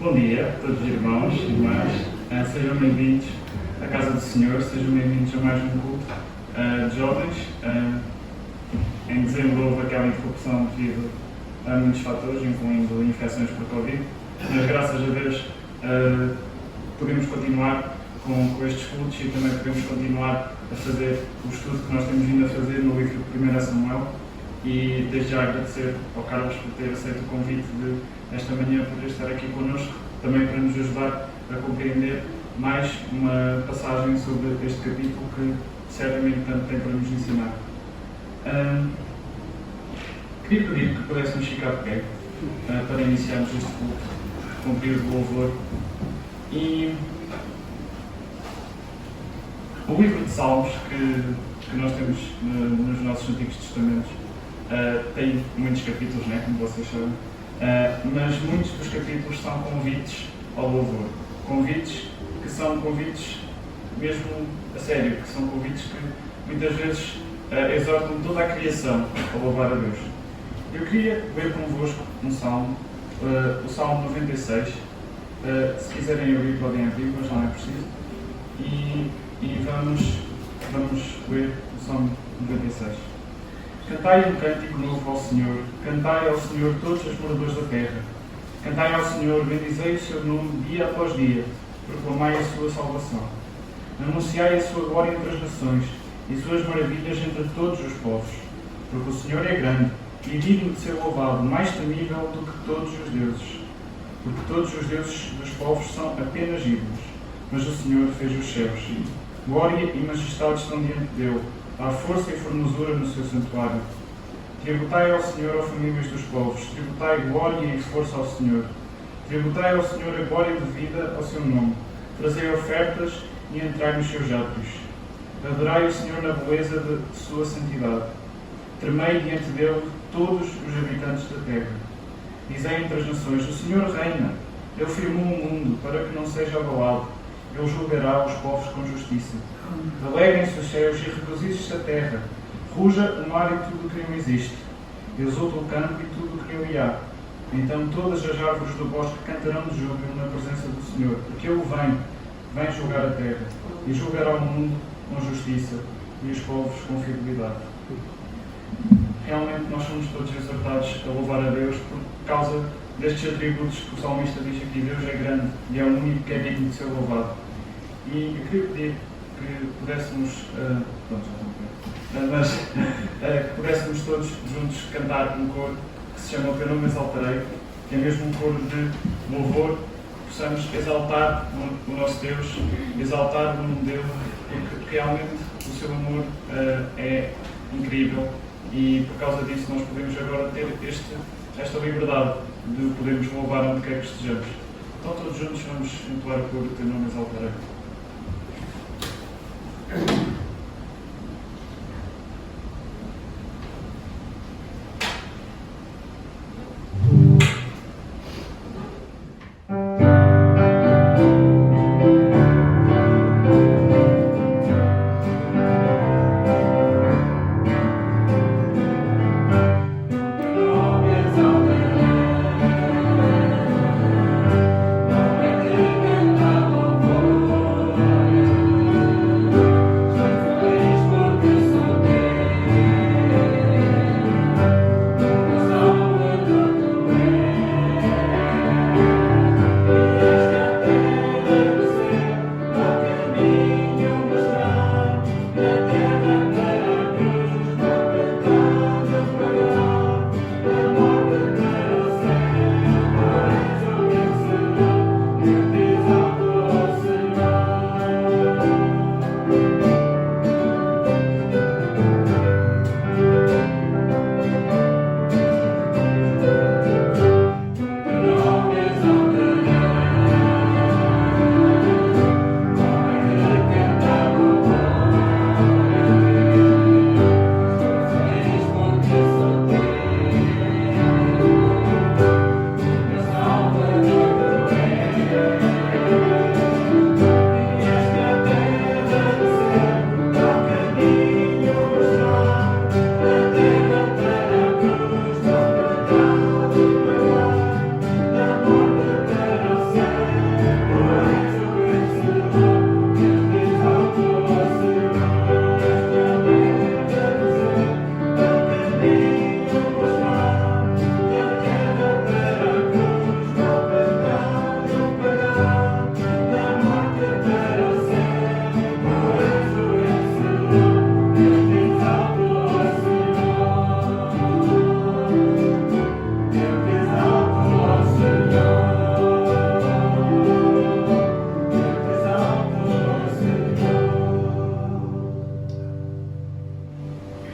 Bom dia a todos os irmãos e irmãs, sejam bem-vindos à Casa do Senhor, sejam bem-vindos a mais um culto de jovens. Em dezembro houve aquela interrupção devido a muitos fatores, incluindo infecções por Covid, mas graças a Deus podemos continuar com estes cultos e também podemos continuar a fazer o estudo que nós temos vindo a fazer no livro de 1 Samuel. E desde já agradecer ao Carlos por ter aceito o convite de esta manhã poder estar aqui connosco, também para nos ajudar a compreender mais uma passagem sobre este capítulo que certamente tanto tem para nos ensinar. Queria pedir que pudéssemos ficar de pé para iniciarmos este culto com um período de louvor. E o livro de Salmos que nós temos nos nossos Antigos Testamentos tem muitos capítulos, né, como vocês sabem, mas muitos dos capítulos são convites ao louvor. Convites que são convites mesmo a sério, que são convites que muitas vezes exortam toda a criação a louvar a Deus. Eu queria ler convosco um salmo, o Salmo 96. Se quiserem abrir, podem abrir, mas não é preciso. E vamos ler o Salmo 96. Cantai um cântico novo ao Senhor, cantai ao Senhor todos os moradores da terra. Cantai ao Senhor, bendizei o seu nome dia após dia, proclamai a sua salvação. Anunciai a sua glória entre as nações e suas maravilhas entre todos os povos. Porque o Senhor é grande e digno de ser louvado, mais temível do que todos os deuses. Porque todos os deuses dos povos são apenas ídolos, mas o Senhor fez os céus. Glória e majestade estão diante dele. Há força e formosura no seu santuário. Tributai ao Senhor, ó famílias dos povos, tributai glória e força ao Senhor. Tributai ao Senhor a glória devida ao seu nome. Trazei ofertas e entrai nos seus átrios. Adorai o Senhor na beleza de sua santidade. Tremei diante dele todos os habitantes da terra. Dizei entre as nações, o Senhor reina. Ele firmou o mundo para que não seja abalado. Ele julgará os povos com justiça. Alegrem-se os céus e regozije-se a terra. Ruja o mar e tudo o que nele existe. Exulta o campo e tudo o que nele há. Então todas as árvores do bosque cantarão de júbilo na presença do Senhor, porque Ele vem julgar a terra, e julgará o mundo com justiça e os povos com fidelidade. Realmente nós somos todos exortados a louvar a Deus por causa destes atributos que o salmista diz aqui. Deus é grande e é o único que é digno de ser louvado. E eu queria pedir que pudéssemos, que pudéssemos todos juntos cantar um coro que se chama O Teu Nome Exaltarei, que é mesmo um coro de louvor, que possamos exaltar o nosso Deus, exaltar o nome dele, porque realmente o seu amor é incrível e por causa disso nós podemos agora ter esta liberdade de podermos louvar onde quer que estejamos. Então todos juntos vamos entoar o coro O Teu Nome Exaltarei. Exaltarei,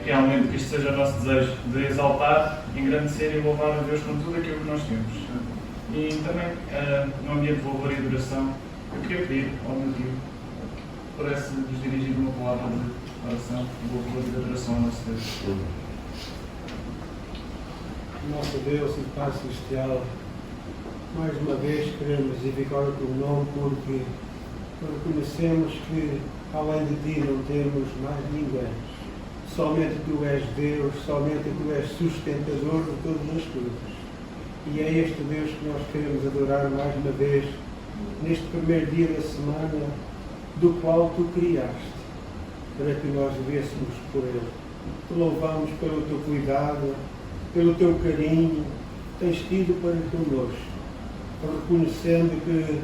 realmente que isto seja o nosso desejo de exaltar, engrandecer e louvar a Deus com tudo aquilo que nós temos. E também, no ambiente de louvor e adoração, eu queria pedir ao meu tio que pudesse nos dirigir uma palavra de oração, de louvor e de adoração ao nosso Deus. Nosso Deus e Pai Celestial, mais uma vez queremos edificar o teu nome porque reconhecemos que além de ti não temos mais ninguém. Somente tu és Deus, somente tu és sustentador de todas as coisas. E é este Deus que nós queremos adorar mais uma vez neste primeiro dia da semana do qual tu criaste, para que nós vivêssemos por ele. Te louvamos pelo teu cuidado, pelo teu carinho que tens tido para connosco, reconhecendo que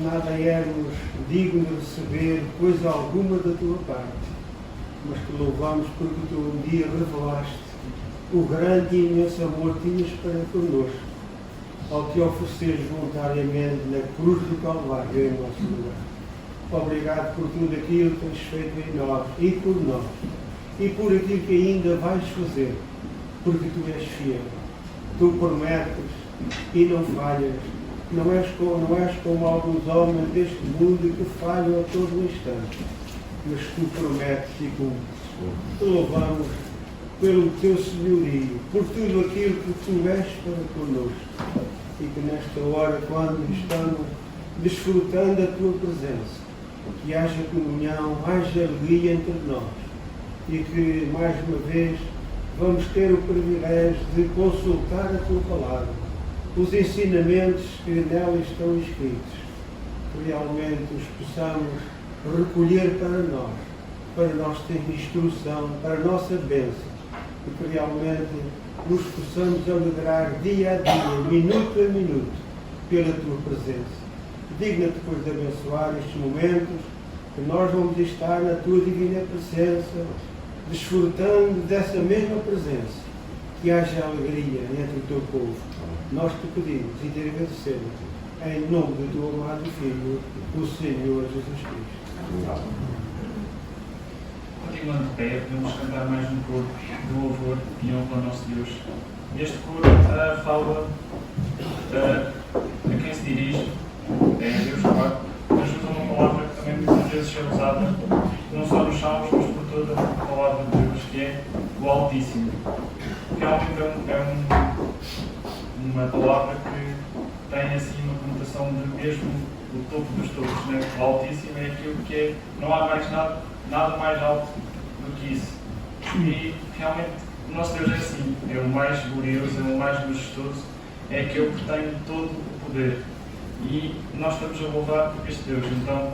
nada éramos dignos de receber coisa alguma da tua parte, mas te louvamos porque tu um dia revelaste o grande e imenso amor que tinhas para connosco, ao te ofereceres voluntariamente na cruz do Calvário em nosso lugar. Obrigado por tudo aquilo que tens feito em nós e por nós, e por aquilo que ainda vais fazer, porque tu és fiel. Tu prometes e não falhas. Não és como alguns homens deste mundo que falham a todo instante, mas tu prometes e cumpres. Te louvamos pelo teu senhorio, por tudo aquilo que tu és para connosco. E que nesta hora, quando estamos desfrutando da tua presença, que haja comunhão, haja alegria entre nós, e que, mais uma vez, vamos ter o privilégio de consultar a tua palavra, os ensinamentos que nela estão escritos, que realmente os possamos recolher para nós ter instrução, para a nossa bênção, e que realmente nos possamos alegrar dia a dia, minuto a minuto, pela tua presença. Digna-te, pois, de abençoar estes momentos que nós vamos estar na tua divina presença, desfrutando dessa mesma presença, que haja alegria entre o teu povo. Nós te pedimos e te agradecemos, em nome do teu amado Filho, o Senhor Jesus Cristo. Continuando de pé, podemos cantar mais um coro de louvor e honra ao nosso Deus. Este coro fala a quem se dirige, é a Deus Pai, mas usa uma palavra que também muitas vezes é usada, não só nos Salmos, mas por toda a palavra de Deus, que é o Altíssimo. Realmente é uma palavra que tem assim uma conotação de mesmo o topo dos topos, né? O Altíssimo é aquilo que é, não há mais nada mais alto do que isso. E realmente o nosso Deus é assim, é o mais glorioso, é o mais majestoso, é aquele que tem todo o poder. E nós estamos a louvar este Deus, então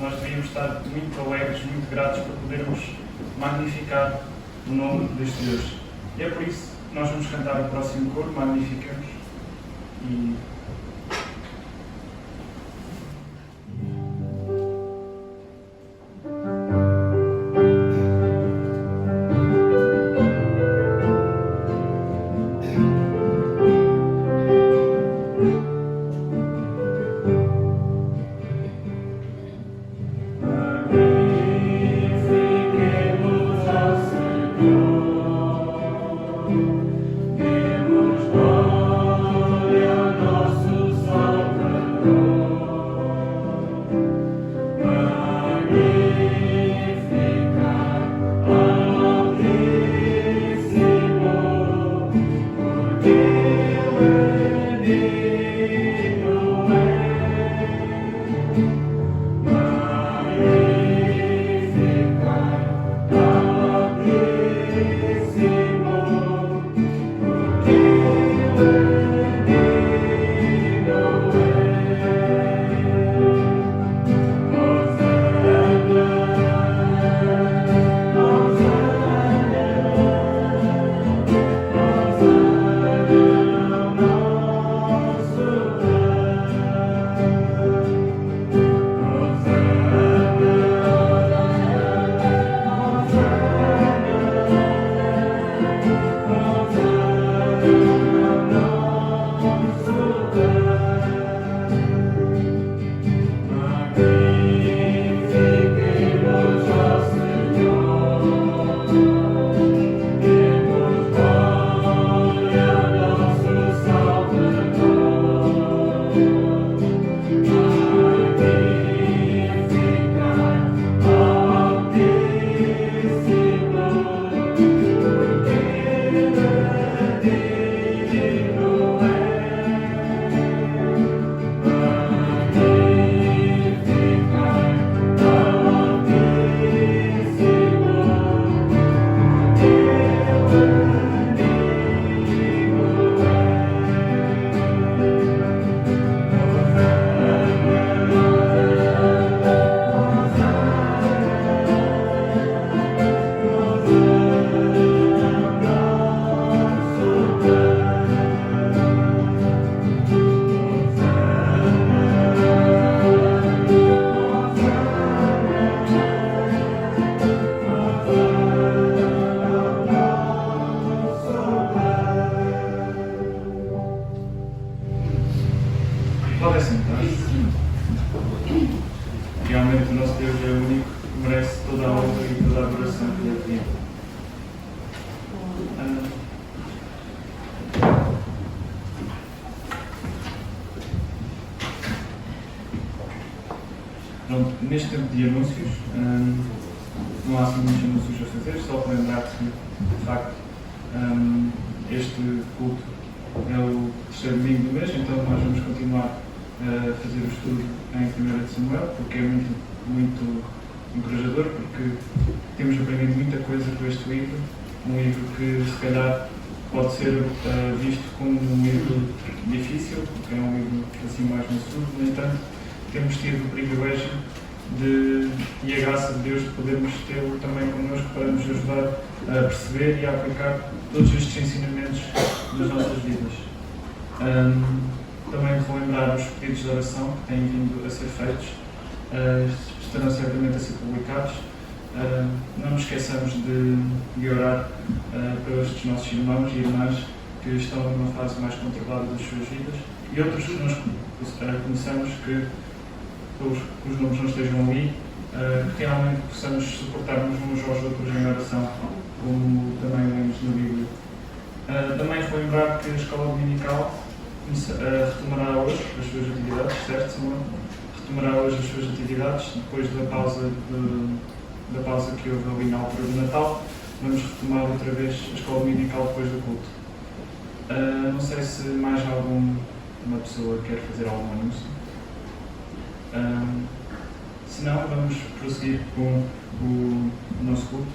nós devíamos estar muito alegres, muito gratos por podermos magnificar o nome deste Deus. E é por isso que nós vamos cantar o próximo coro, Magnificamos. E Demos glória a nosso pronto, neste tempo de anúncios, não há assim muitos anúncios a fazer, só para lembrar que, de facto, este culto é o terceiro domingo do mês, então nós vamos continuar a fazer o estudo em 1 de Samuel, porque é muito encorajador, porque temos aprendido muita coisa com este livro, um livro que se calhar pode ser visto como um livro difícil, porque é um livro assim mais maçudo, no entanto, temos tido o privilégio e a graça de Deus de podermos tê-lo também connosco para nos ajudar a perceber e a aplicar todos estes ensinamentos nas nossas vidas. Também vou lembrar os pedidos de oração que têm vindo a ser feitos, estarão certamente a ser publicados. Não nos esqueçamos de orar pelos nossos irmãos e irmãs que estão numa fase mais controlada das suas vidas e outros que nós conhecemos que os nomes não estejam ali, que realmente possamos suportar-nos uns aos outros em oração, como também lemos na Bíblia. Também vou lembrar que a escola dominical retomará hoje as suas atividades, certo, Samuel? Retomará hoje as suas atividades, depois da pausa que houve ali na altura do Natal. Vamos retomar outra vez a escola dominical depois do culto. Não sei se mais alguma pessoa quer fazer algum anúncio. Se não, vamos prosseguir com o nosso culto.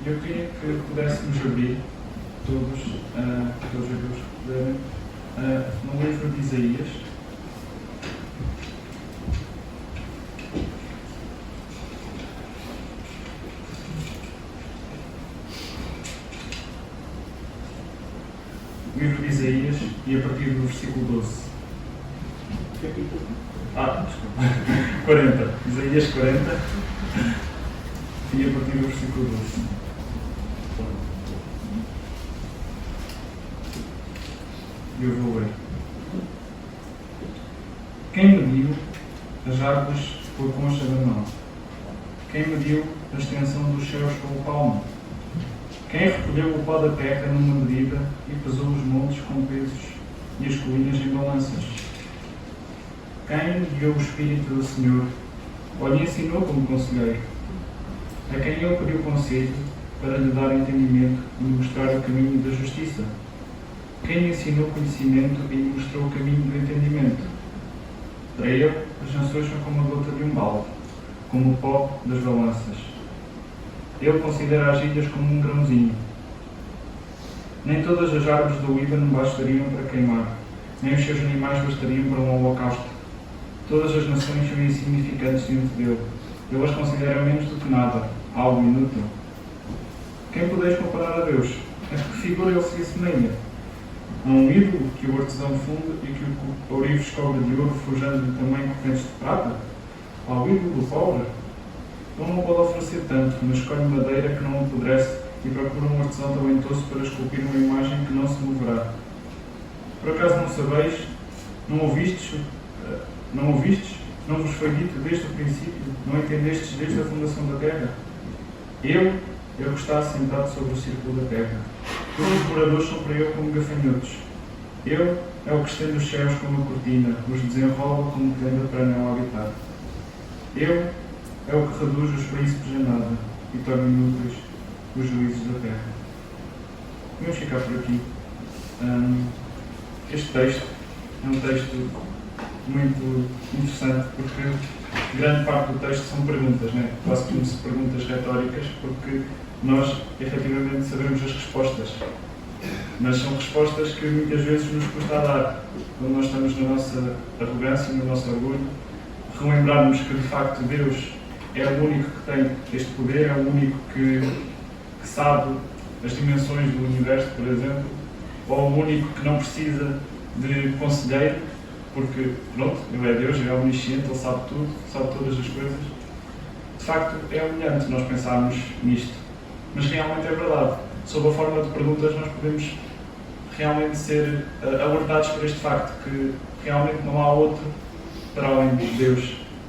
Eu queria que pudéssemos abrir todos os livros que puderem, no livro de Isaías. O livro de Isaías e a partir do versículo 12. Desculpa. 40. Isaías 40 e a partir do versículo 12. Eu vou ler. Quem mediu as árvores com a concha da mão? Quem mediu a extensão dos céus com o palmo? Quem recolheu o pó da terra numa medida e pesou os montes com pesos e as colinas em balanças? Quem guiou o Espírito do Senhor ou lhe ensinou como conselheiro? A quem ele pediu conselho para lhe dar entendimento e lhe mostrar o caminho da justiça? Quem lhe ensinou conhecimento e lhe mostrou o caminho do entendimento? Para ele, as nações são como a gota de um balde, como o pó das balanças. Ele considera as ilhas como um grãozinho. Nem todas as árvores do Líbano bastariam para queimar, nem os seus animais bastariam para um holocausto. Todas as nações são insignificantes diante dele. Ele as considera menos do que nada, algo inútil. Quem podeis comparar a Deus? A que figura ele se assemelha? A um ídolo que o artesão funde e que o ourives cobre de ouro, forjando-lhe também correntes de prata? Ao ídolo pobre? Ele não pode oferecer tanto, mas escolhe madeira que não apodrece e procura um artesão talentoso para esculpir uma imagem que não se moverá. Por acaso não sabeis? Não ouvistes? Não vos foi dito desde o princípio? Não entendestes desde a fundação da terra? Ele é o que está assentado sobre o círculo da terra. Todos os moradores são para ele como gafanhotos. Ele é o que estende os céus como uma cortina, os desenrola como tenda para não habitar. Ele é o que reduz os príncipes a nada e torna inúteis os juízos da terra. Vamos ficar por aqui. Este texto é um texto muito interessante porque grande parte do texto são perguntas, né? Quase como se perguntas retóricas, porque nós efetivamente sabemos as respostas, mas são respostas que muitas vezes nos custa a dar quando nós estamos na nossa arrogância, no nosso orgulho. Relembrarmos que de facto Deus é o único que tem este poder, é o único que sabe as dimensões do universo, por exemplo, ou o único que não precisa de conselheiro, porque, pronto, Ele é Deus, Ele é omnisciente, Ele sabe tudo, sabe todas as coisas. De facto, é humilhante nós pensarmos nisto, mas realmente é verdade. Sob a forma de perguntas, nós podemos realmente ser alertados por este facto, que realmente não há outro para além de Deus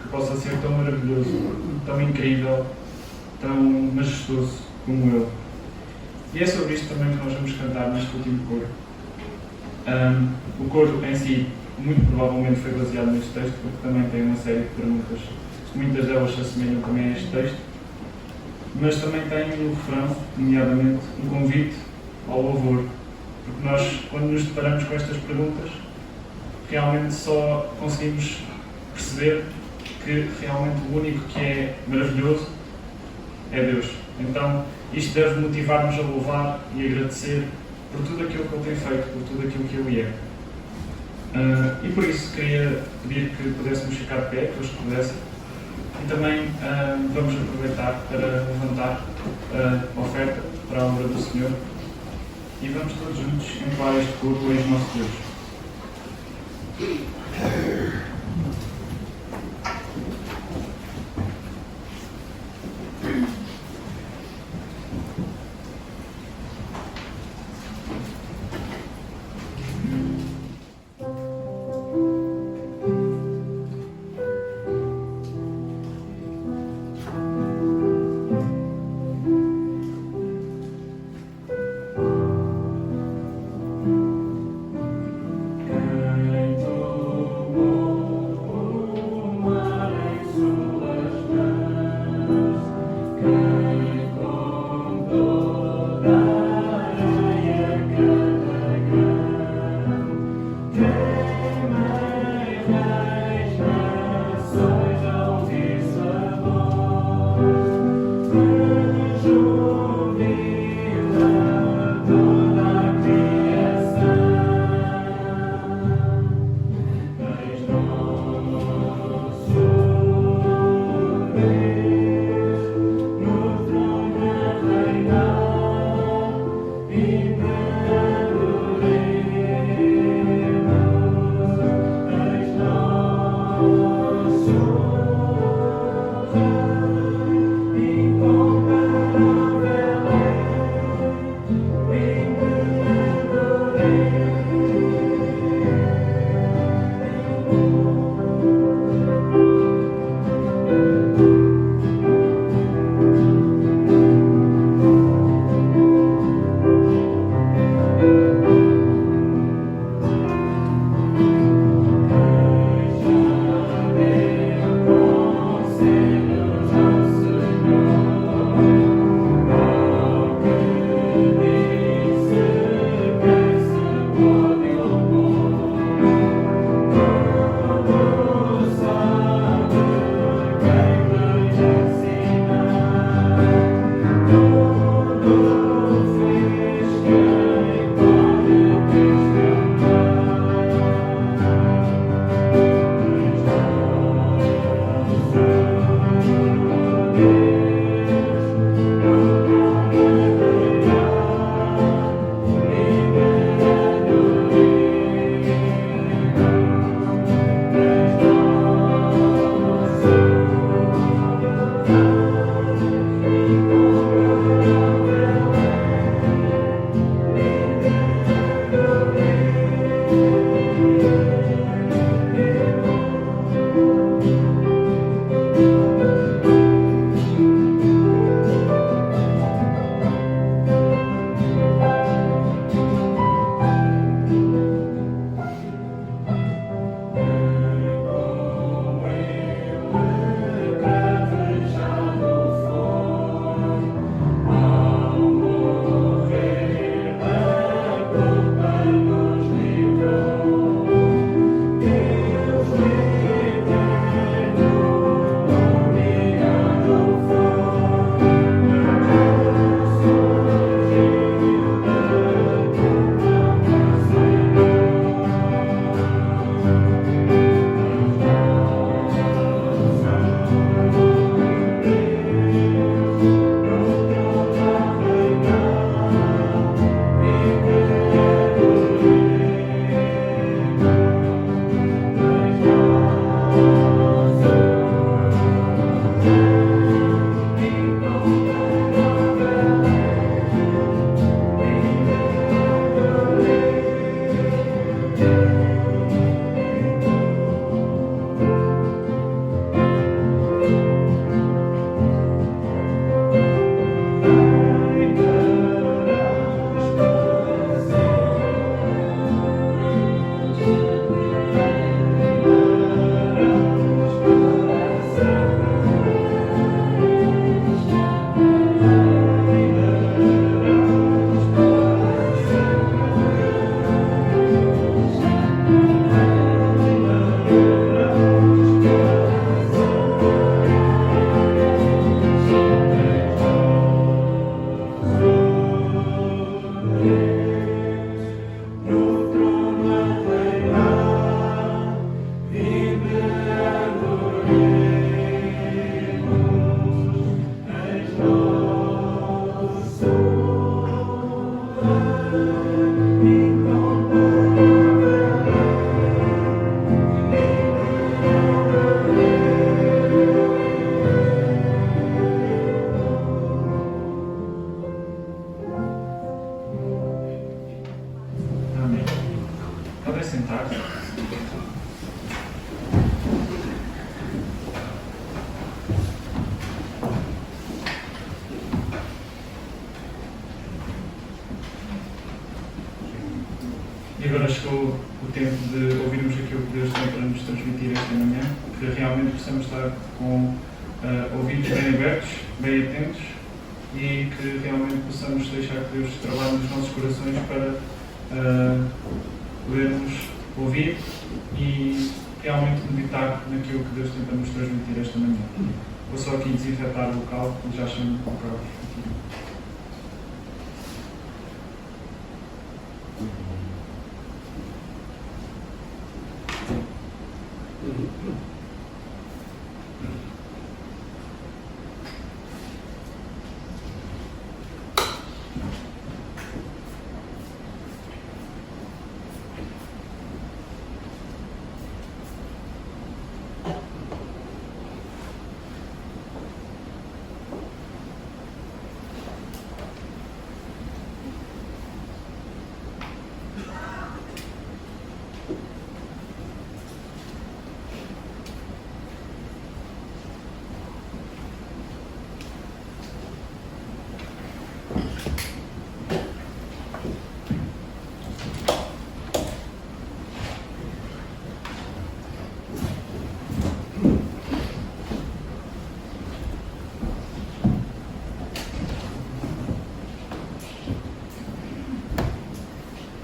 que possa ser tão maravilhoso, tão incrível, tão majestoso como Ele. E é sobre isto também que nós vamos cantar neste último coro. O coro em si, muito provavelmente foi baseado neste texto, porque também tem uma série de perguntas muitas delas se assemelham também a este texto, mas também tem no refrão, nomeadamente, um convite ao louvor. Porque nós, quando nos deparamos com estas perguntas, realmente só conseguimos perceber que realmente o único que é maravilhoso é Deus. Então, isto deve motivar-nos a louvar e agradecer por tudo aquilo que Ele tem feito, por tudo aquilo que Ele é. E por isso queria pedir que pudéssemos ficar de pé, que os pudessem, e também vamos aproveitar para levantar a oferta para a obra do Senhor e vamos todos juntos entoar este coro em nosso Deus. Amém. Podem sentar-se. E agora chegou o tempo de ouvirmos aquilo que Deus tem para nos transmitir esta manhã, que realmente possamos estar com ouvidos bem abertos, bem atentos e que realmente possamos deixar que Deus trabalhe nos nossos corações para podermos ouvir e realmente meditar naquilo que Deus tem para nos transmitir esta manhã. Vou só aqui desinfetar o local e já chamo o Carlos aqui.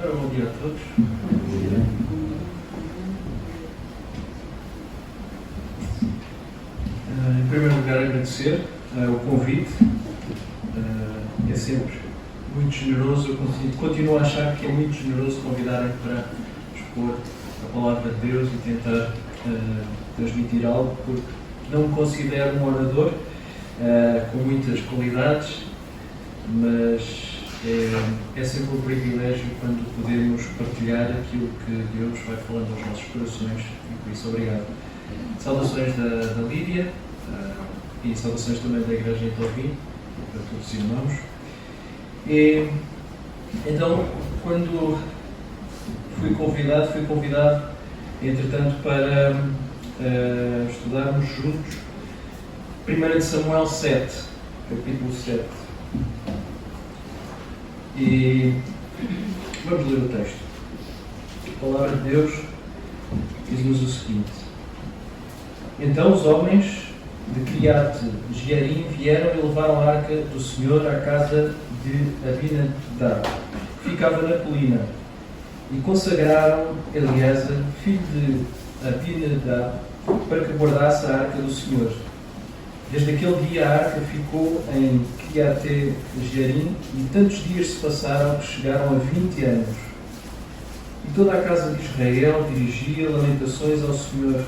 Bom dia a todos. Em primeiro lugar, agradecer o convite. É sempre muito generoso. Eu continuo a achar que é muito generoso convidarem para expor a palavra de Deus e tentar transmitir algo, porque não me considero um orador com muitas qualidades, mas é sempre um privilégio quando podemos partilhar aquilo que Deus vai falando aos nossos corações, e por isso obrigado. Saudações da Lídia e saudações também da Igreja em Torvim, para todos os irmãos. E, então, quando fui convidado entretanto para estudarmos juntos 1 Samuel 7, capítulo 7. E vamos ler o texto. A palavra de Deus diz-nos o seguinte: Então os homens de Criate-Jearim vieram e levaram a arca do Senhor à casa de Abinadab, que ficava na colina, e consagraram Eliezer, filho de Abinadab, para que guardasse a arca do Senhor. Desde aquele dia a arca ficou em Criate-Jearim, e tantos dias se passaram que chegaram a 20 anos. E toda a casa de Israel dirigia lamentações ao Senhor.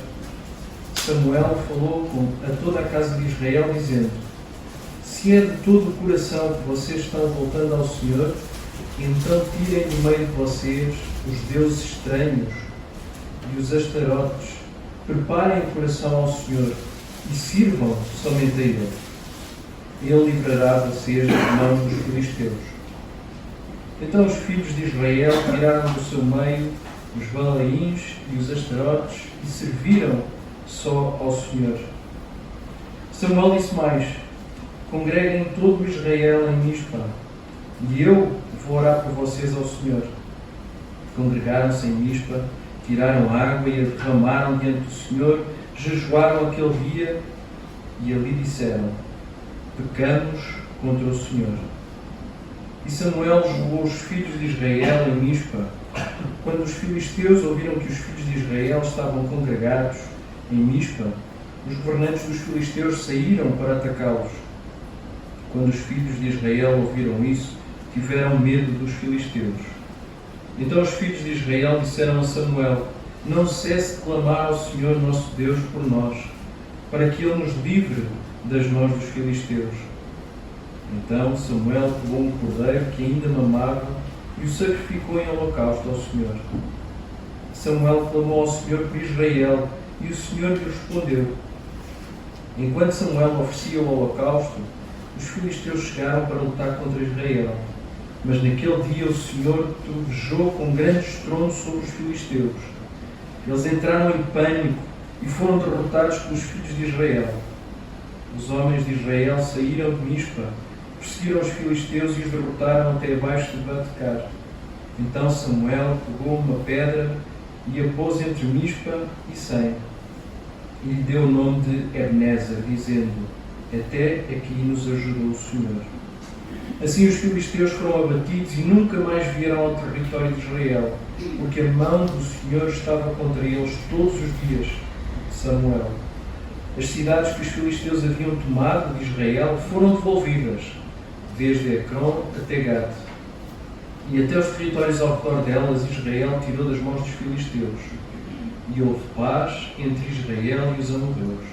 Samuel falou a toda a casa de Israel, dizendo: Se é de todo o coração que vocês estão voltando ao Senhor, então tirem do meio de vocês os deuses estranhos e os astarotes, preparem o coração ao Senhor e sirvam somente a Ele. Ele livrará vocês das mãos dos filisteus. Então os filhos de Israel tiraram do seu meio os balaíns e os astarotes e serviram só ao Senhor. Samuel disse mais: Congreguem todo o Israel em Mispa, e eu vou orar por vocês ao Senhor. Congregaram-se em Mispa, tiraram água e a derramaram diante do Senhor, jejuaram aquele dia e ali disseram: Pecamos contra o Senhor. E Samuel julgou os filhos de Israel em Mispa. Quando os filisteus ouviram que os filhos de Israel estavam congregados em Mispa, os governantes dos filisteus saíram para atacá-los. Quando os filhos de Israel ouviram isso, tiveram medo dos filisteus. Então os filhos de Israel disseram a Samuel: Não cesse de clamar ao Senhor nosso Deus por nós, para que Ele nos livre das mãos dos filisteus. Então Samuel pegou um cordeiro que ainda mamava e o sacrificou em holocausto ao Senhor. Samuel clamou ao Senhor por Israel e o Senhor lhe respondeu. Enquanto Samuel oferecia o holocausto, os filisteus chegaram para lutar contra Israel. Mas naquele dia o Senhor trovejou com grande estrondo sobre os filisteus. Eles entraram em pânico e foram derrotados pelos filhos de Israel. Os homens de Israel saíram de Mispa, perseguiram os filisteus e os derrotaram até abaixo de Bet-car. Então Samuel pegou uma pedra e a pôs entre Mispa e Sem, e lhe deu o nome de Ebenezer, dizendo: até aqui nos ajudou o Senhor. Assim os filisteus foram abatidos e nunca mais vieram ao território de Israel, porque a mão do Senhor estava contra eles todos os dias de Samuel. As cidades que os filisteus haviam tomado de Israel foram devolvidas, desde Ecrón até Gate. E até os territórios ao redor delas Israel tirou das mãos dos filisteus. E houve paz entre Israel e os amorreus.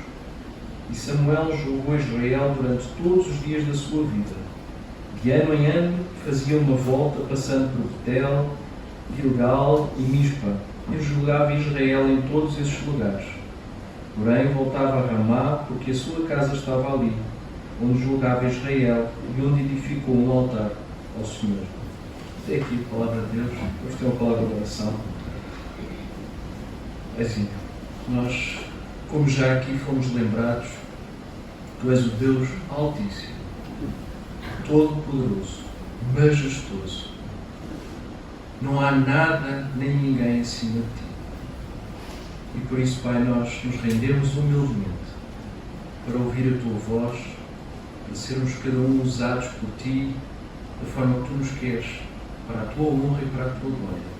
E Samuel julgou Israel durante todos os dias da sua vida. De ano em ano fazia uma volta, passando por Betel, Gilgal e Mispa, e julgava Israel em todos esses lugares. Porém voltava a Ramá, porque a sua casa estava ali, onde julgava Israel e onde edificou um altar ao Senhor. Até aqui a palavra de Deus. Vamos ter uma palavra de oração. Assim, nós, como já aqui fomos lembrados, Tu és o Deus Altíssimo, Todo-Poderoso, Majestoso. Não há nada nem ninguém acima de Ti. E por isso, Pai, nós nos rendemos humildemente para ouvir a Tua voz, para sermos cada um usados por Ti da forma que Tu nos queres, para a Tua honra e para a Tua glória.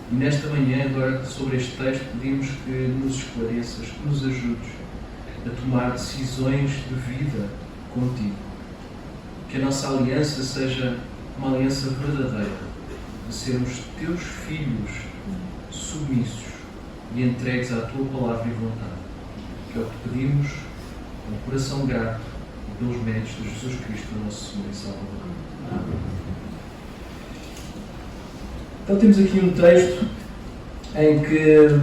E nesta manhã, agora sobre este texto, pedimos que nos esclareças, que nos ajudes a tomar decisões de vida contigo. Que a nossa aliança seja uma aliança verdadeira, de sermos teus filhos submissos e entregues à tua palavra e vontade. Que é o que pedimos com um coração grato e pelos méritos de Jesus Cristo, nosso Senhor e Salvador. Amém. Então temos aqui um texto em que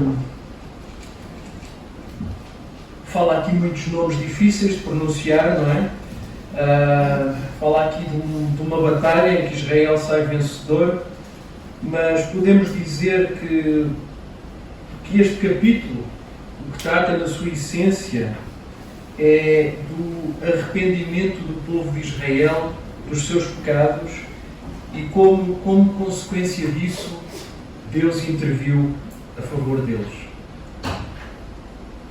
fala aqui muitos nomes difíceis de pronunciar, não é? Fala aqui de uma batalha em que Israel sai vencedor, mas podemos dizer que este capítulo, o que trata na sua essência, é do arrependimento do povo de Israel dos seus pecados e como consequência disso Deus interviu a favor deles.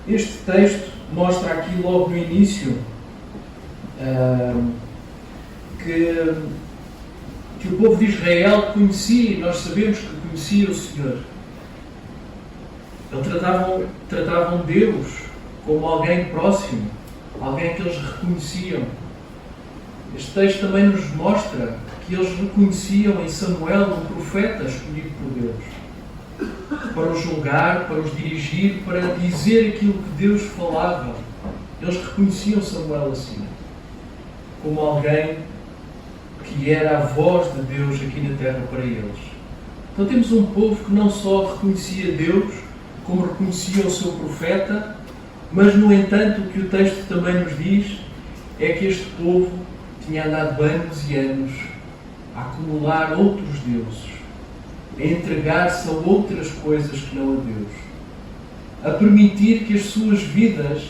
Este texto mostra aqui logo no início que o povo de Israel conhecia, e nós sabemos que conhecia o Senhor. Eles tratavam Deus como alguém próximo, alguém que eles reconheciam. Este texto também nos mostra que eles reconheciam em Samuel um profeta escolhido por Deus, para os julgar, para os dirigir, para dizer aquilo que Deus falava. Eles reconheciam Samuel assim, como alguém que era a voz de Deus aqui na terra para eles. Então temos um povo que não só reconhecia Deus, como reconhecia o seu profeta, mas no entanto o que o texto também nos diz é que este povo tinha andado anos e anos a acumular outros deuses, a entregar-se a outras coisas que não a Deus, a permitir que as suas vidas,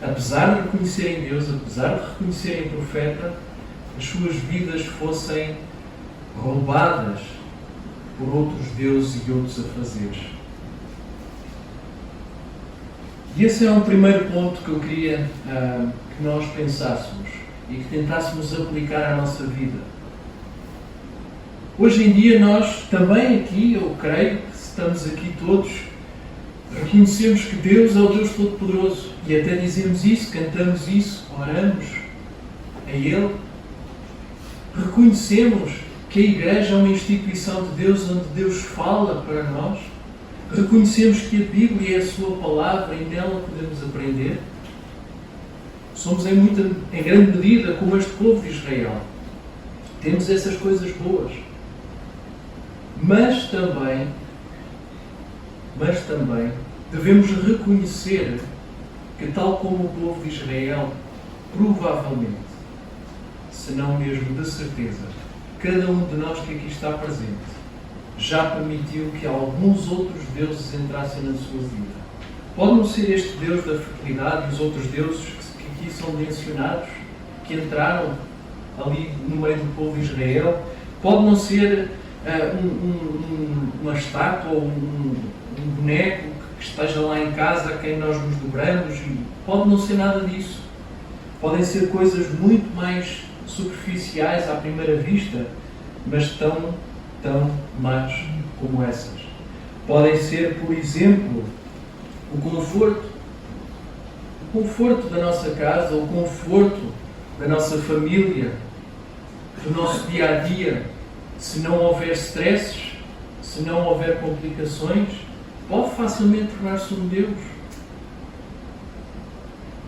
apesar de reconhecerem Deus, apesar de reconhecerem o profeta, as suas vidas fossem roubadas por outros deuses e outros afazeres. E esse é um primeiro ponto que eu queria que nós pensássemos e que tentássemos aplicar à nossa vida. Hoje em dia nós também aqui, eu creio que estamos aqui todos, reconhecemos que Deus é o Deus Todo-Poderoso e até dizemos isso, cantamos isso, oramos a Ele. Reconhecemos que a Igreja é uma instituição de Deus onde Deus fala para nós. Reconhecemos que a Bíblia é a sua palavra e nela podemos aprender. Somos em grande medida como este povo de Israel. Temos essas coisas boas. Mas também devemos reconhecer que, tal como o povo de Israel, provavelmente, se não mesmo de certeza, cada um de nós que aqui está presente já permitiu que alguns outros deuses entrassem na sua vida. Pode não ser este Deus da fertilidade e os outros deuses que aqui são mencionados, que entraram ali no meio do povo de Israel. Pode não ser uma estátua ou um boneco que esteja lá em casa a quem nós nos dobramos. Pode não ser nada disso. Podem ser coisas muito mais superficiais à primeira vista, mas tão más como essas. Podem ser, por exemplo, o conforto da nossa casa, o conforto da nossa família, do nosso dia-a-dia. Se não houver stresses, se não houver complicações, pode facilmente tornar-se um Deus.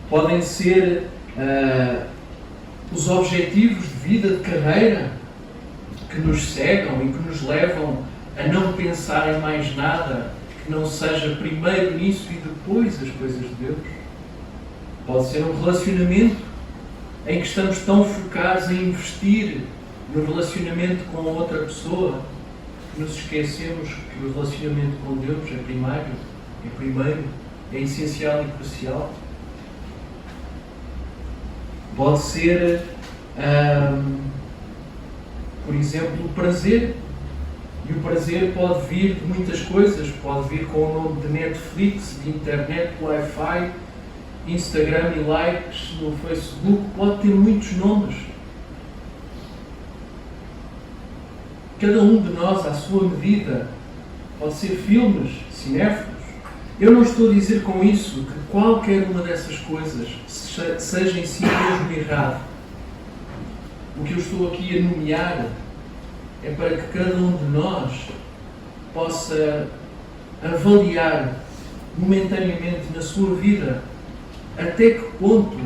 Podem ser os objetivos de vida, de carreira, que nos cegam e que nos levam a não pensar em mais nada que não seja primeiro nisso e depois as coisas de Deus. Pode ser um relacionamento em que estamos tão focados em investir no relacionamento com outra pessoa que nos esquecemos que o relacionamento com Deus é primeiro, é essencial e crucial. Pode ser, por exemplo, o prazer. E o prazer pode vir de muitas coisas. Pode vir com o nome de Netflix, de internet, Wi-Fi, Instagram e likes no Facebook. Pode ter muitos nomes. Cada um de nós, à sua medida, pode ser filmes, cinéfilos. Eu não estou a dizer com isso que qualquer uma dessas coisas seja em si mesmo errado. O que eu estou aqui a nomear é para que cada um de nós possa avaliar momentaneamente na sua vida até que ponto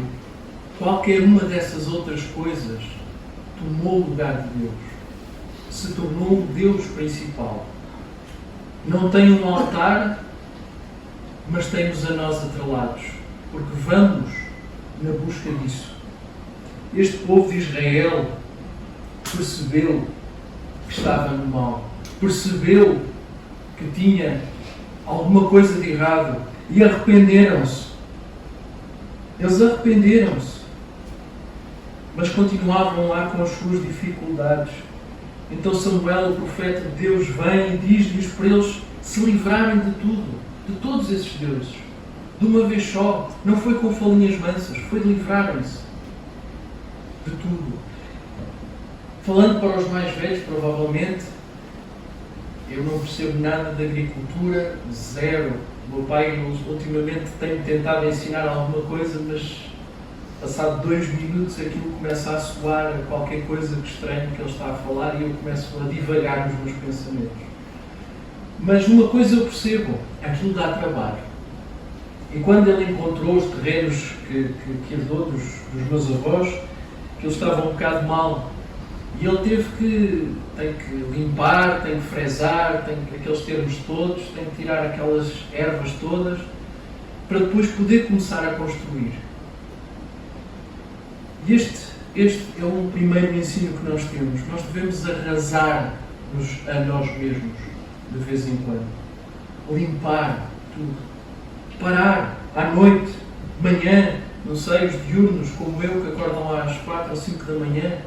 qualquer uma dessas outras coisas tomou o lugar de Deus, se tornou o Deus principal. Não tem um altar, mas tem-nos a nós atrelados, porque vamos na busca disso. Este povo de Israel percebeu que estava no mal, percebeu que tinha alguma coisa de errado e arrependeram-se. Eles arrependeram-se, mas continuavam lá com as suas dificuldades. Então Samuel, o profeta de Deus, vem e diz-lhes para eles se livrarem de tudo, de todos esses deuses, de uma vez só. Não foi com falinhas mansas, foi livrarem-se de tudo. Falando para os mais velhos, provavelmente, eu não percebo nada de agricultura, zero. O meu pai ultimamente tem tentado ensinar alguma coisa, mas passado 2 minutos aquilo começa a soar a qualquer coisa que estranho que ele está a falar e eu começo a divagar nos meus pensamentos. Mas uma coisa eu percebo, aquilo dá trabalho. E quando ele encontrou os terrenos que herdou dos meus avós, que eles estavam um bocado mal, e ele tem que limpar, tem que frezar, tem aqueles termos todos, tem que tirar aquelas ervas todas, para depois poder começar a construir. E este é um primeiro ensino que nós temos. Nós devemos arrasar-nos a nós mesmos, de vez em quando. Limpar tudo. Parar à noite, de manhã, não sei, os diurnos como eu, que acordam às 4 ou 5 da manhã.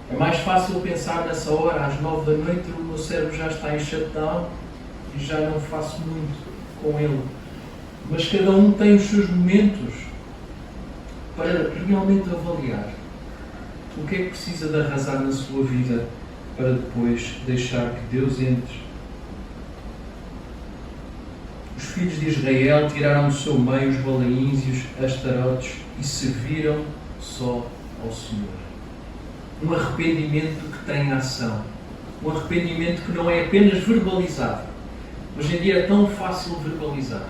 É mais fácil pensar nessa hora, às 9 da noite, o meu cérebro já está em shutdown e já não faço muito com ele. Mas cada um tem os seus momentos para realmente avaliar o que é que precisa de arrasar na sua vida para depois deixar que Deus entre. Os filhos de Israel tiraram do seu meio os balaíns e os astarotes e serviram só ao Senhor. Um arrependimento que tem ação. Um arrependimento que não é apenas verbalizado. Hoje em dia é tão fácil verbalizar.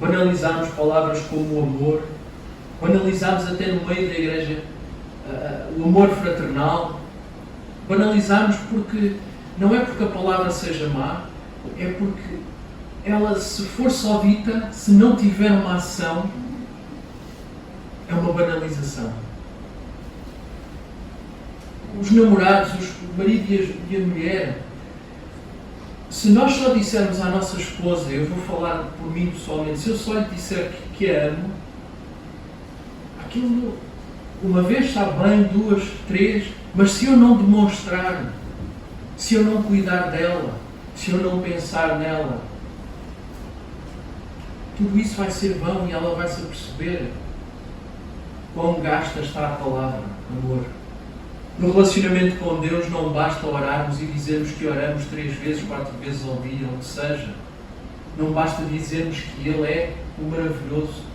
Banalizarmos palavras como o amor, banalizamos até no meio da igreja o amor fraternal, banalizamos porque não é porque a palavra seja má, é porque ela, se for só dita, se não tiver uma ação, é uma banalização. Os namorados, o marido e a mulher, se nós só dissermos à nossa esposa, eu vou falar por mim pessoalmente, se eu só lhe disser que a amo, aquilo uma vez está bem, duas, três, mas se eu não demonstrar, se eu não cuidar dela, se eu não pensar nela, tudo isso vai ser vão e ela vai se aperceber quão gasta está a palavra, amor. No relacionamento com Deus não basta orarmos e dizermos que oramos 3 vezes, 4 vezes ao dia, ou o que seja. Não basta dizermos que Ele é o maravilhoso.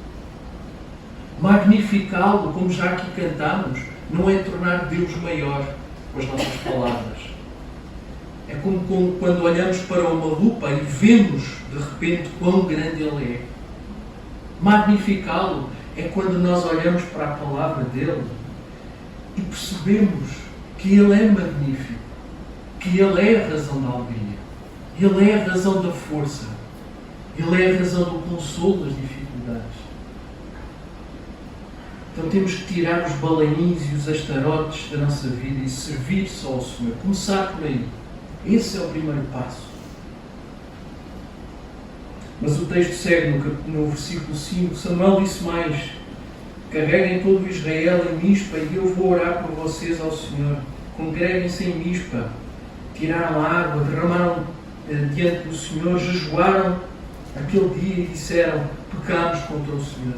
Magnificá-lo, como já aqui cantamos, não é tornar Deus maior com as nossas palavras. É como quando olhamos para uma lupa e vemos de repente quão grande Ele é. Magnificá-lo é quando nós olhamos para a palavra dele e percebemos que Ele é magnífico, que Ele é a razão da alegria, Ele é a razão da força, Ele é a razão do consolo das dificuldades. Então temos que tirar os balaíns e os astarotes da nossa vida e servir só ao Senhor. Começar por aí. Esse é o primeiro passo. Mas o texto segue no versículo 5. Samuel disse mais: carreguem todo o Israel em Mispa e eu vou orar por vocês ao Senhor. Congreguem-se em Mispa. Tiraram a água, derramaram diante do Senhor, jejuaram aquele dia e disseram: pecamos contra o Senhor.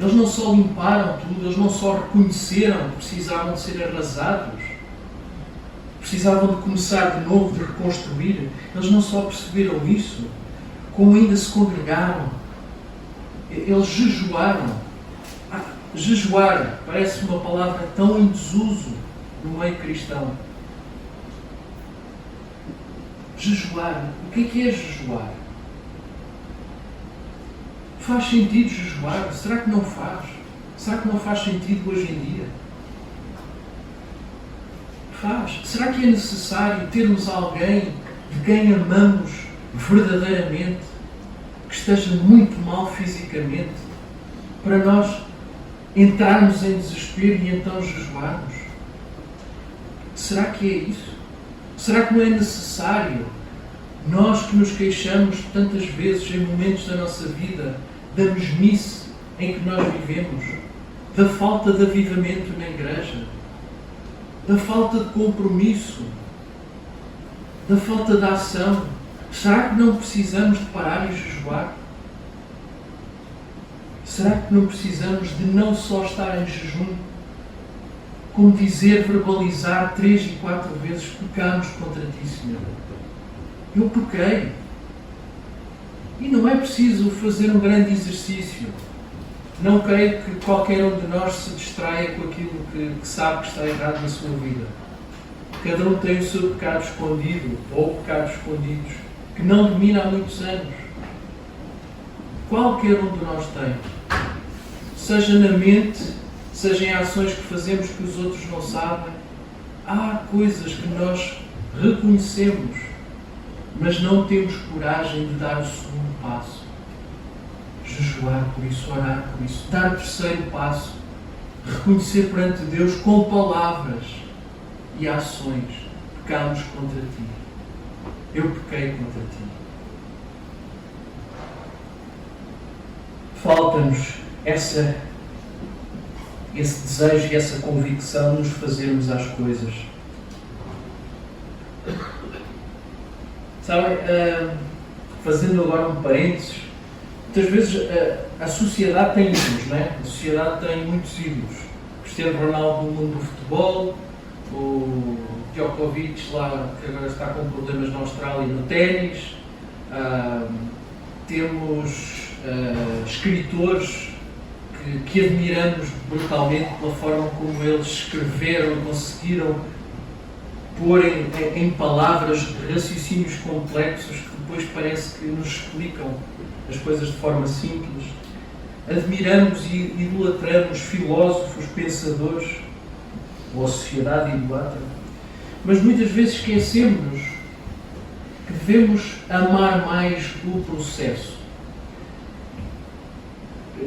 Eles não só limparam tudo, eles não só reconheceram que precisavam de ser arrasados, precisavam de começar de novo, de reconstruir. Eles não só perceberam isso, como ainda se congregaram. Eles jejuaram. Jejuar parece uma palavra tão em desuso no meio cristão. Jejuar. O que é jejuar? Faz sentido jejuar? Será que não faz? Será que não faz sentido hoje em dia? Faz. Será que é necessário termos alguém de quem amamos verdadeiramente, que esteja muito mal fisicamente, para nós entrarmos em desespero e então jejuarmos? Será que é isso? Será que não é necessário nós que nos queixamos tantas vezes em momentos da nossa vida da mesmice em que nós vivemos, da falta de avivamento na igreja, da falta de compromisso, da falta de ação? Será que não precisamos de parar e jejuar? Será que não precisamos de não só estar em jejum, como dizer, verbalizar 3 e 4 vezes: pecamos contra ti, Senhor. Eu pequei. E não é preciso fazer um grande exercício. Não creio que qualquer um de nós se distraia com aquilo que sabe que está errado na sua vida. Cada um tem o seu pecado escondido, ou pecados escondidos, que não domina há muitos anos. Qualquer um de nós tem. Seja na mente, seja em ações que fazemos que os outros não sabem. Há coisas que nós reconhecemos, mas não temos coragem de dar o segundo passo. Jejuar por isso, orar por isso. Dar o terceiro passo. Reconhecer perante Deus com palavras e ações: pecamos contra ti. Eu pequei contra ti. Falta-nos esse desejo e essa convicção de nos fazermos às coisas. Sabem, fazendo agora um parênteses, muitas vezes a sociedade tem ídolos, não é? A sociedade tem muitos ídolos. Cristiano Ronaldo no mundo do futebol, o Djokovic lá, que agora está com problemas na Austrália, no ténis. Temos escritores que admiramos brutalmente pela forma como eles escreveram e conseguiram pôr em palavras raciocínios complexos que depois parece que nos explicam as coisas de forma simples. admiramos e idolatramos filósofos, pensadores, ou a sociedade idolatra, mas muitas vezes esquecemos que devemos amar mais o processo.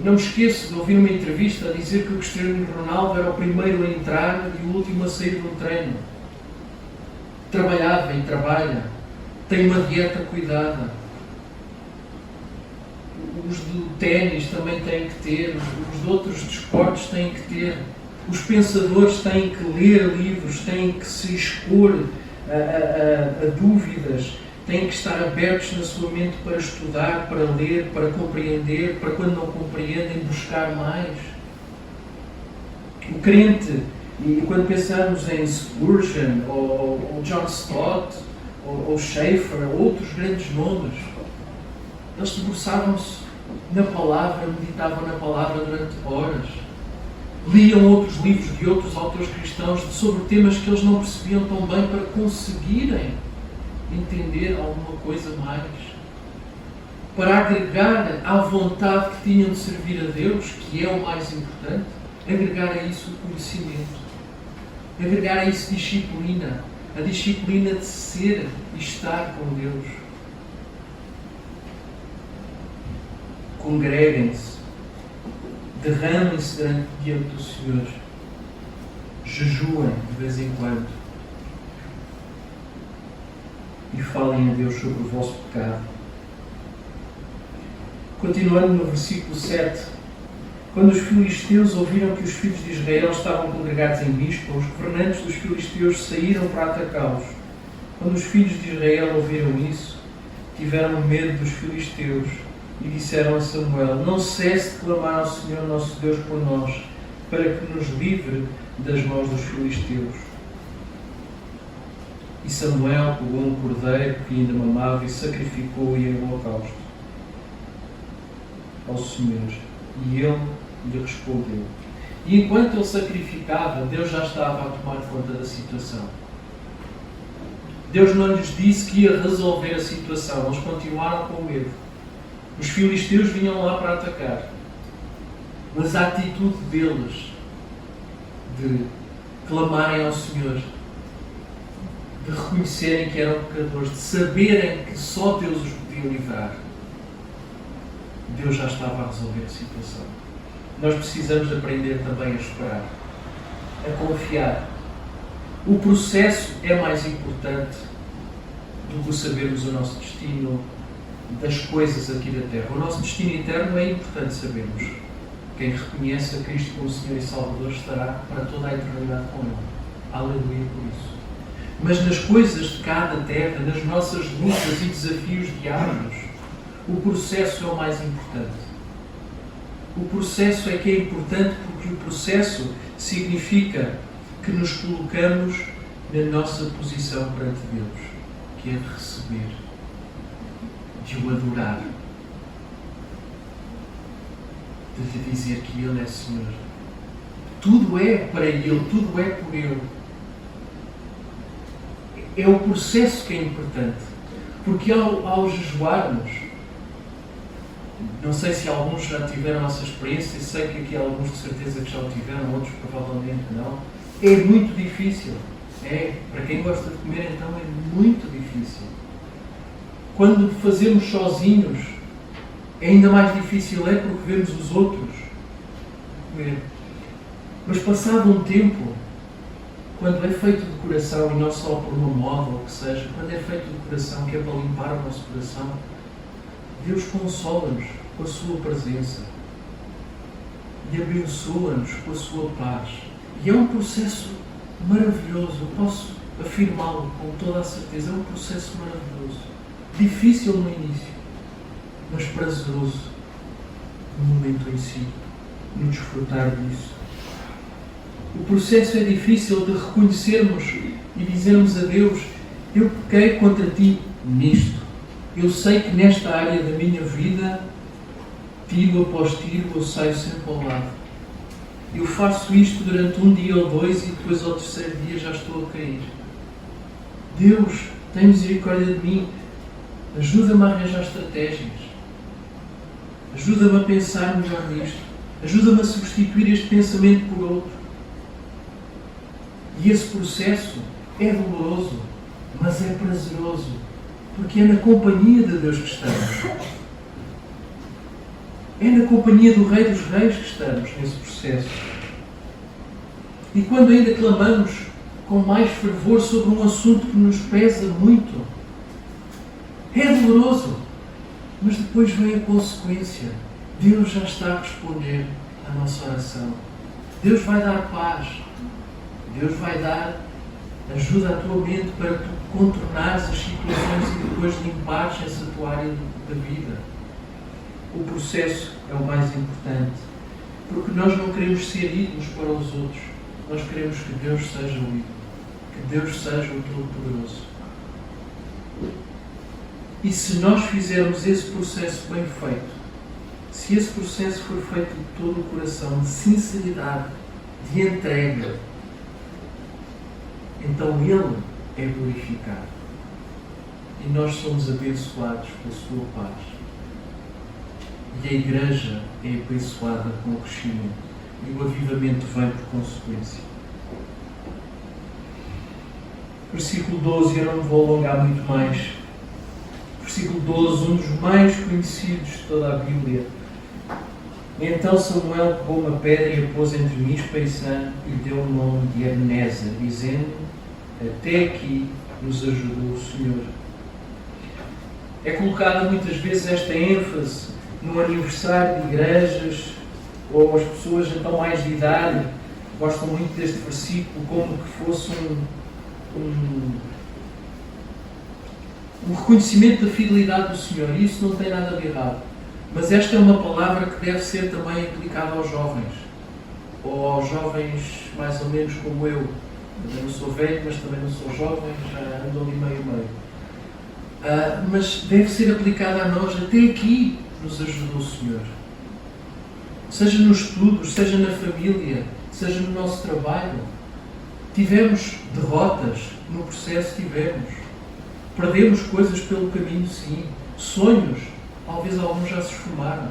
Não me esqueço de ouvir uma entrevista a dizer que o Cristiano Ronaldo era o primeiro a entrar e o último a sair do treino. Trabalhava e trabalha, tem uma dieta cuidada. Os do ténis também têm que ter, os de outros desportos têm que ter. Os pensadores têm que ler livros, têm que se expor a dúvidas, têm que estar abertos na sua mente para estudar, para ler, para compreender, para quando não compreendem, buscar mais. O crente, e quando pensamos em Spurgeon, ou John Stott, ou Schaeffer, ou outros grandes nomes, eles debruçavam-se na palavra, meditavam na palavra durante horas. Liam outros livros de outros autores cristãos sobre temas que eles não percebiam tão bem para conseguirem entender alguma coisa mais. Para agregar à vontade que tinham de servir a Deus, que é o mais importante, agregar a isso o conhecimento. Agregar a isso disciplina. A disciplina de ser e estar com Deus. Congreguem-se. Derramem-se diante do Senhor. Jejuem de vez em quando. E falem a Deus sobre o vosso pecado. Continuando no versículo 7. Quando os filisteus ouviram que os filhos de Israel estavam congregados em Mispa, os governantes dos filisteus saíram para atacá-los. Quando os filhos de Israel ouviram isso, tiveram medo dos filisteus e disseram a Samuel: não cesse de clamar ao Senhor nosso Deus por nós, para que nos livre das mãos dos filisteus. E Samuel pegou um cordeiro que ainda mamava e sacrificou-o em holocausto ao Senhor. E ele lhe respondeu. E enquanto ele sacrificava, Deus já estava a tomar conta da situação. Deus não lhes disse que ia resolver a situação. Eles continuaram com medo. Os filisteus vinham lá para atacar. Mas a atitude deles de clamarem ao Senhor, de reconhecerem que eram pecadores, de saberem que só Deus os podia livrar, Deus já estava a resolver a situação. Nós precisamos aprender também a esperar, a confiar. O processo é mais importante do que sabermos o nosso destino das coisas aqui da Terra. O nosso destino eterno é importante sabermos. Quem reconhece a Cristo como Senhor e Salvador estará para toda a eternidade com Ele. Aleluia por isso. Mas nas coisas de cá da Terra, nas nossas lutas e desafios diários, o processo é o mais importante. O processo é que é importante porque o processo significa que nos colocamos na nossa posição perante Deus, que é de receber, de o adorar, de lhe dizer que Ele é Senhor. Tudo é para Ele, tudo é por Ele. É o processo que é importante, porque ao jejuarmos, não sei se alguns já tiveram essa experiência, sei que aqui há alguns de certeza que já o tiveram, outros provavelmente não. É muito difícil. Para quem gosta de comer, então é muito difícil. Quando fazemos sozinhos, ainda mais difícil é porque vemos os outros comer. Mas passado um tempo, quando é feito de coração, e não só por uma moda ou o que seja, quando é feito de coração, que é para limpar o nosso coração, Deus consola-nos com a sua presença e abençoa-nos com a sua paz. E é um processo maravilhoso, eu posso afirmá-lo com toda a certeza, é um processo maravilhoso. Difícil no início, mas prazeroso no momento em si, no desfrutar disso. O processo é difícil de reconhecermos e dizermos a Deus: eu pequei contra ti nisto. Eu sei que nesta área da minha vida, tiro após tiro, eu saio sempre ao lado. Eu faço isto durante um dia ou dois e depois ao terceiro dia já estou a cair. Deus, tem misericórdia de mim. Ajuda-me a arranjar estratégias. Ajuda-me a pensar melhor nisto. Ajuda-me a substituir este pensamento por outro. E esse processo é doloroso, mas é prazeroso, porque é na companhia de Deus que estamos. É na companhia do Rei dos Reis que estamos nesse processo. E quando ainda clamamos com mais fervor sobre um assunto que nos pesa muito, é doloroso, mas depois vem a consequência. Deus já está a responder à nossa oração. Deus vai dar paz. Deus vai dar ajuda à tua mente para tu contornares as situações e depois limpares essa tua área da vida. O processo é o mais importante, porque nós não queremos ser ídolos para os outros. Nós queremos que Deus seja o ídolo, que Deus seja o Todo-Poderoso. E se nós fizermos esse processo bem feito, se esse processo for feito de todo o coração, de sinceridade, de entrega, então Ele é glorificado. E nós somos abençoados pela sua paz. E a Igreja é abençoada com o crescimento. E o avivamento vem por consequência. Versículo 12, eu não me vou alongar muito mais. Versículo 12, um dos mais conhecidos de toda a Bíblia. Então Samuel pegou uma pedra e a pôs entre Mispa e San e lhe deu o nome de Ebenezer, dizendo: até aqui nos ajudou o Senhor. É colocada muitas vezes esta ênfase no aniversário de igrejas, ou as pessoas então mais de idade gostam muito deste versículo como que fosse um reconhecimento da fidelidade do Senhor. E isso não tem nada de errado. Mas esta é uma palavra que deve ser também aplicada aos jovens, ou aos jovens mais ou menos como eu. Eu não sou velho, mas também não sou jovem, já ando ali meio. Mas deve ser aplicada a nós. Até aqui nos ajudou o Senhor. Seja nos estudos, seja na família, seja no nosso trabalho. Tivemos derrotas no processo, tivemos. Perdemos coisas pelo caminho, sim. Sonhos, talvez alguns já se esfumaram.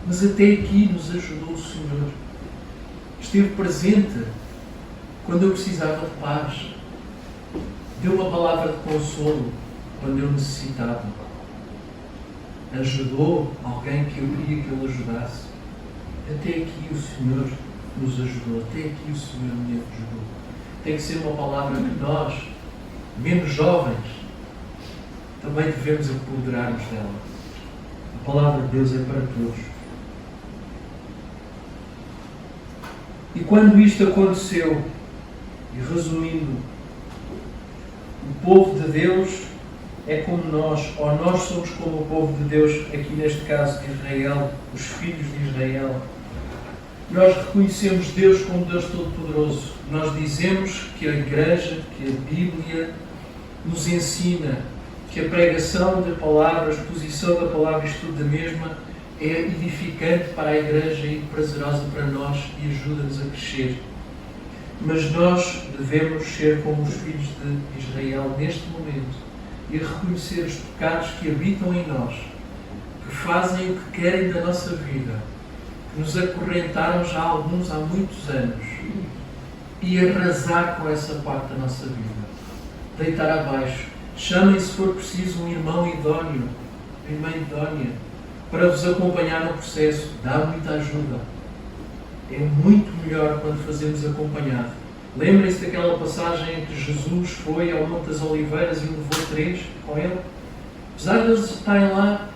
Mas até aqui nos ajudou o Senhor. Esteve presente quando eu precisava de paz. Deu uma palavra de consolo quando eu necessitava. Ajudou alguém que eu queria que ele ajudasse. Até aqui o Senhor nos ajudou. Até aqui o Senhor me ajudou. Tem que ser uma palavra que nós, menos jovens, também devemos apoderar-nos dela. A palavra de Deus é para todos. E quando isto aconteceu, e resumindo, o povo de Deus é como nós, ou nós somos como o povo de Deus, aqui neste caso de Israel, os filhos de Israel. Nós reconhecemos Deus como Deus Todo-Poderoso. Nós dizemos que a Igreja, que a Bíblia nos ensina que a pregação da palavra, a exposição da palavra e estudo da mesma é edificante para a Igreja e prazerosa para nós e ajuda-nos a crescer. Mas nós devemos ser como os filhos de Israel neste momento e reconhecer os pecados que habitam em nós, que fazem o que querem da nossa vida, que nos acorrentaram já alguns há muitos anos, e arrasar com essa parte da nossa vida, deitar abaixo. Chamem, se for preciso, um irmão idóneo, uma irmã idónea, para vos acompanhar no processo. Dá muita ajuda. É muito melhor quando fazemos acompanhado. Lembrem-se daquela passagem em que Jesus foi ao Monte das Oliveiras e levou 3 com ele? Apesar de eles estarem lá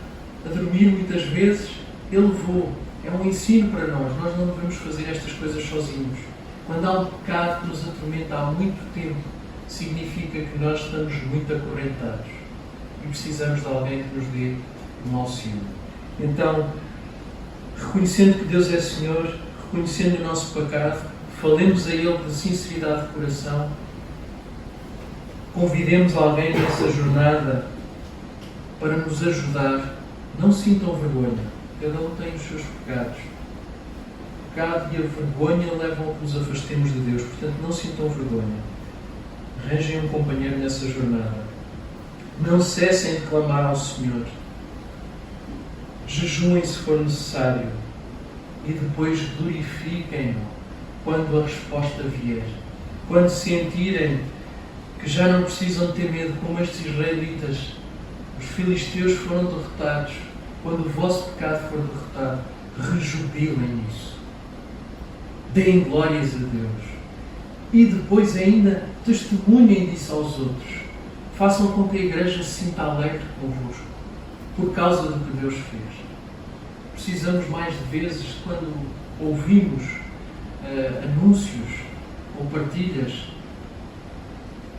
a dormir muitas vezes, ele levou. É um ensino para nós. Nós não devemos fazer estas coisas sozinhos. Quando há um pecado que nos atormenta há muito tempo, significa que nós estamos muito acorrentados e precisamos de alguém que nos dê um auxílio. Então, reconhecendo que Deus é Senhor, reconhecendo o nosso pecado, falemos a Ele de sinceridade de coração, convidemos alguém nessa jornada para nos ajudar. Não sintam vergonha, cada um tem os seus pecados. O pecado e a vergonha levam a que nos afastemos de Deus, portanto não sintam vergonha. Arranjem um companheiro nessa jornada. Não cessem de clamar ao Senhor. jejuem se for necessário e depois glorifiquem-no quando a resposta vier. Quando sentirem que já não precisam ter medo como estes israelitas, os filisteus foram derrotados. Quando o vosso pecado for derrotado, rejubilem nisso. Deem glórias a Deus. E depois ainda testemunhem disso aos outros. Façam com que a igreja se sinta alegre convosco, por causa do que Deus fez. Precisamos mais de vezes, quando ouvimos anúncios ou partilhas,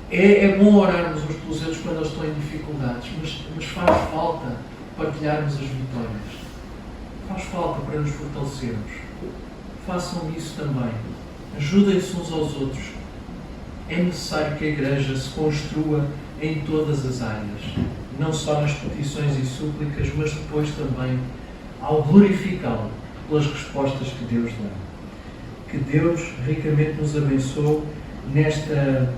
é bom orarmos uns pelos outros quando eles estão em dificuldades, mas faz falta partilharmos as vitórias. Faz falta para nos fortalecermos. Façam isso também. Ajudem-se uns aos outros. É necessário que a igreja se construa em todas as áreas, não só nas petições e súplicas, mas depois também ao glorificá-lo pelas respostas que Deus dá. Que Deus ricamente nos abençoe nesta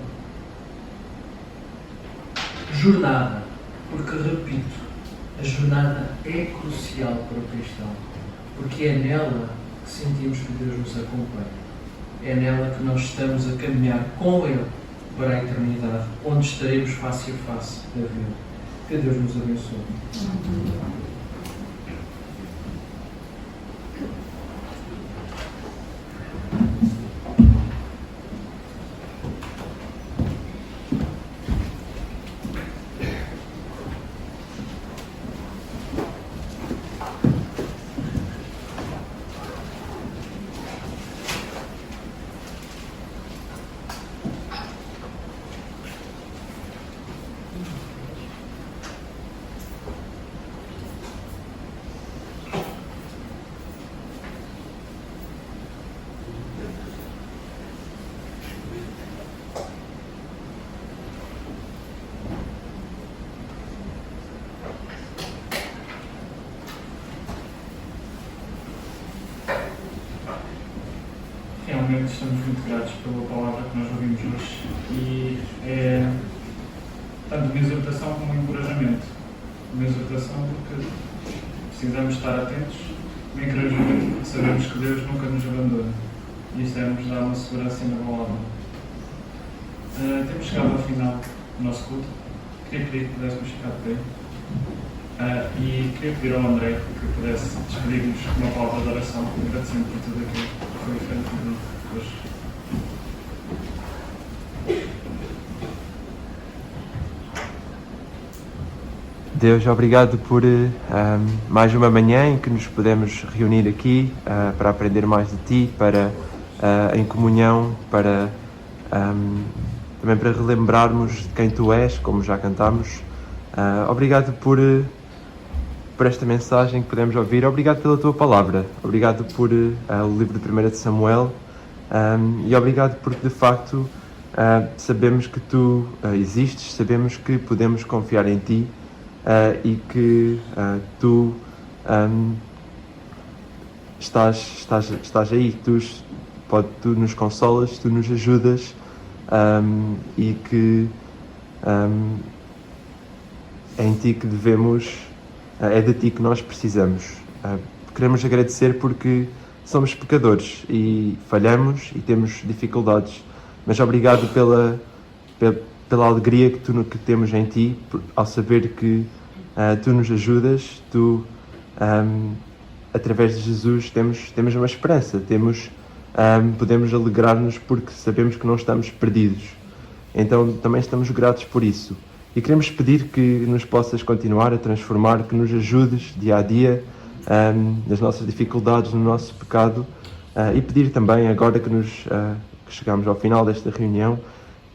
jornada, porque, repito, a jornada é crucial para o cristão, porque é nela que sentimos que Deus nos acompanha. É nela que nós estamos a caminhar com Ele para a eternidade, onde estaremos face a face a vê-lo. Que Deus nos abençoe. Realmente estamos muito gratos pela palavra que nós ouvimos hoje e é tanto uma exortação como um encorajamento. Uma exortação porque precisamos estar atentos, um encorajamento porque sabemos que Deus nunca nos abandona e isso é-nos dar uma segurança inabalável. Temos chegado ao final do nosso culto. Queria pedir que pudéssemos ficar de pé. E queria pedir ao André que pudesse despedir-nos com uma palavra de oração, agradecendo por tudo aquilo que foi feito hoje. Deus, obrigado por mais uma manhã em que nos podemos reunir aqui para aprender mais de Ti, para em comunhão, para também para relembrarmos de quem Tu és, como já cantámos. Obrigado por esta mensagem que podemos ouvir. Obrigado pela Tua palavra. Obrigado por o livro de 1 de Samuel. E obrigado porque, de facto, sabemos que Tu existes, sabemos que podemos confiar em Ti e que Tu estás aí. Tu nos consolas, Tu nos ajudas e que é em Ti que devemos, é de Ti que nós precisamos. Queremos agradecer porque somos pecadores e falhamos e temos dificuldades, mas obrigado pela alegria que temos em Ti, ao saber que Tu nos ajudas, Tu, através de Jesus, temos uma esperança, podemos alegrar-nos porque sabemos que não estamos perdidos. Então também estamos gratos por isso. E queremos pedir que nos possas continuar a transformar, que nos ajudes dia a dia nas nossas dificuldades, no nosso pecado e pedir também, agora que chegamos ao final desta reunião,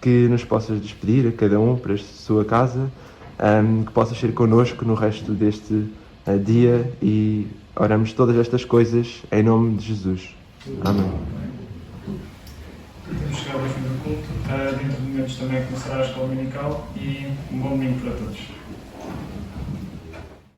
que nos possas despedir a cada um para a sua casa, que possas ser connosco no resto deste dia e oramos todas estas coisas em nome de Jesus. Amém. Temos chegado ao fim do culto. Dentro de momentos também começará a escola dominical e um bom domingo para todos.